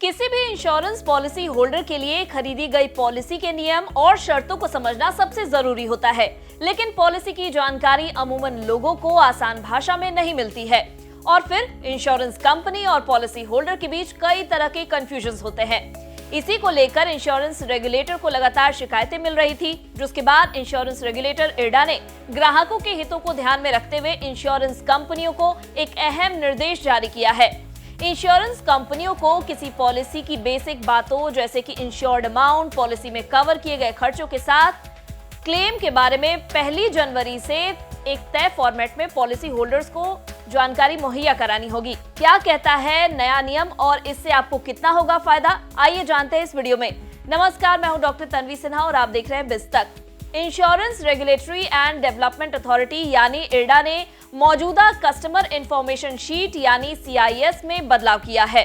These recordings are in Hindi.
किसी भी इंश्योरेंस पॉलिसी होल्डर के लिए खरीदी गई पॉलिसी के नियम और शर्तों को समझना सबसे जरूरी होता है, लेकिन पॉलिसी की जानकारी अमूमन लोगों को आसान भाषा में नहीं मिलती है और फिर इंश्योरेंस कंपनी और पॉलिसी होल्डर के बीच कई तरह के कंफ्यूजन होते हैं। इसी को लेकर इंश्योरेंस रेगुलेटर को लगातार शिकायतें मिल रही थी, जिसके बाद इंश्योरेंस रेगुलेटर इरडा ने ग्राहकों के हितों को ध्यान में रखते हुए इंश्योरेंस कंपनियों को एक अहम निर्देश जारी किया है। इंश्योरेंस कंपनियों को किसी पॉलिसी की बेसिक बातों जैसे कि इंश्योर्ड अमाउंट, पॉलिसी में कवर किए गए खर्चों के साथ क्लेम के बारे में 1 जनवरी से एक तय फॉर्मेट में पॉलिसी होल्डर्स को जानकारी मुहैया करानी होगी। क्या कहता है नया नियम और इससे आपको कितना होगा फायदा, आइए जानते हैं इस वीडियो में। नमस्कार, मैं हूं डॉक्टर तन्वी सिन्हा और आप देख रहे हैं बिज तक। Insurance regulatory and development authority यानी इरडा ने मौजूदा कस्टमर इंफॉर्मेशन शीट यानी CIS में बदलाव किया है,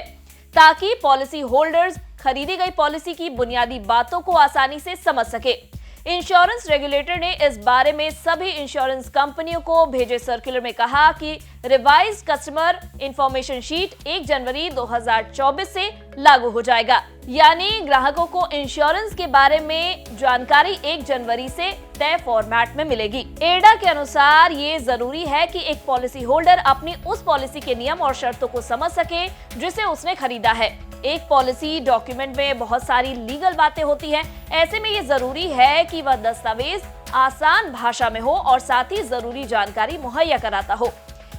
ताकि पॉलिसी होल्डर्स खरीदी गई पॉलिसी की बुनियादी बातों को आसानी से समझ सके। इंश्योरेंस रेगुलेटर ने इस बारे में सभी इंश्योरेंस कंपनियों को भेजे सर्कुलर में कहा कि रिवाइज्ड कस्टमर इंफॉर्मेशन शीट 1 जनवरी 2024 से लागू हो जाएगा, यानी ग्राहकों को इंश्योरेंस के बारे में जानकारी 1 जनवरी से तय फॉर्मेट में मिलेगी। इरडा के अनुसार ये जरूरी है कि एक पॉलिसी होल्डर अपनी उस पॉलिसी के नियम और शर्तों को समझ सके जिसे उसने खरीदा है। एक पॉलिसी डॉक्यूमेंट में बहुत सारी लीगल बातें होती हैं, ऐसे में ये जरूरी है कि वह दस्तावेज आसान भाषा में हो और साथ ही जरूरी जानकारी मुहैया कराता हो।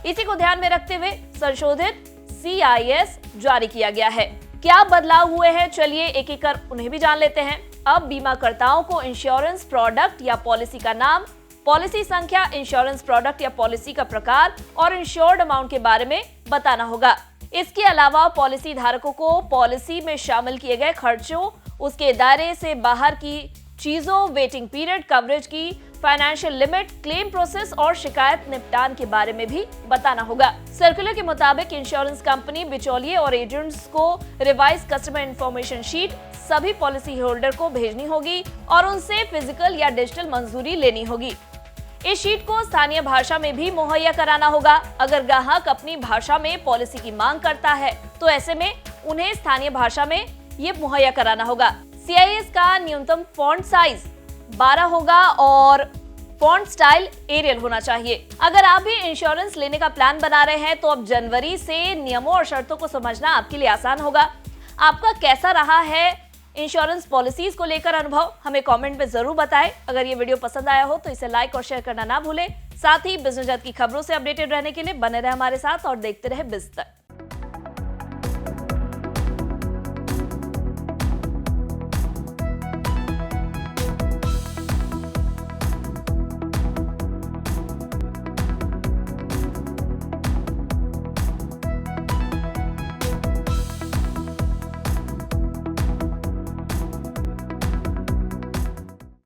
इसी को ध्यान में रखते हुए संशोधित CIS जारी किया गया है। क्या बदलाव हुए हैं, चलिए एक एक कर उन्हें भी जान लेते हैं। अब बीमाकर्ताओं को इंश्योरेंस प्रोडक्ट या पॉलिसी का नाम, पॉलिसी संख्या, इंश्योरेंस प्रोडक्ट या पॉलिसी का प्रकार और इंश्योर्ड अमाउंट के बारे में बताना होगा। इसके अलावा पॉलिसी धारकों को पॉलिसी में शामिल किए गए खर्चों, उसके दायरे से बाहर की चीजों, वेटिंग पीरियड, कवरेज की फाइनेंशियल लिमिट, क्लेम प्रोसेस और शिकायत निपटान के बारे में भी बताना होगा। सर्कुलर के मुताबिक इंश्योरेंस कंपनी, बिचौलिए और एजेंट्स को रिवाइज कस्टमर इंफॉर्मेशन शीट सभी पॉलिसी होल्डर को भेजनी होगी और उनसे फिजिकल या डिजिटल मंजूरी लेनी होगी। इस शीट को स्थानीय भाषा में भी मुहैया कराना होगा। अगर ग्राहक अपनी भाषा में पॉलिसी की मांग करता है तो ऐसे में उन्हें स्थानीय भाषा में ये मुहैया कराना होगा। CIS का न्यूनतम फॉन्ट साइज 12 होगा और फॉन्ट स्टाइल एरियल होना चाहिए। अगर आप भी इंश्योरेंस लेने का प्लान बना रहे हैं तो अब जनवरी से नियमों और शर्तों को समझना आपके लिए आसान होगा। आपका कैसा रहा है इंश्योरेंस पॉलिसीज को लेकर अनुभव, हमें कमेंट में जरूर बताएं। अगर ये वीडियो पसंद आया हो तो इसे लाइक और शेयर करना ना भूलें। साथ ही बिजनेस जगत की खबरों से अपडेटेड रहने के लिए बने रहे हमारे साथ और देखते रहे बिज तक।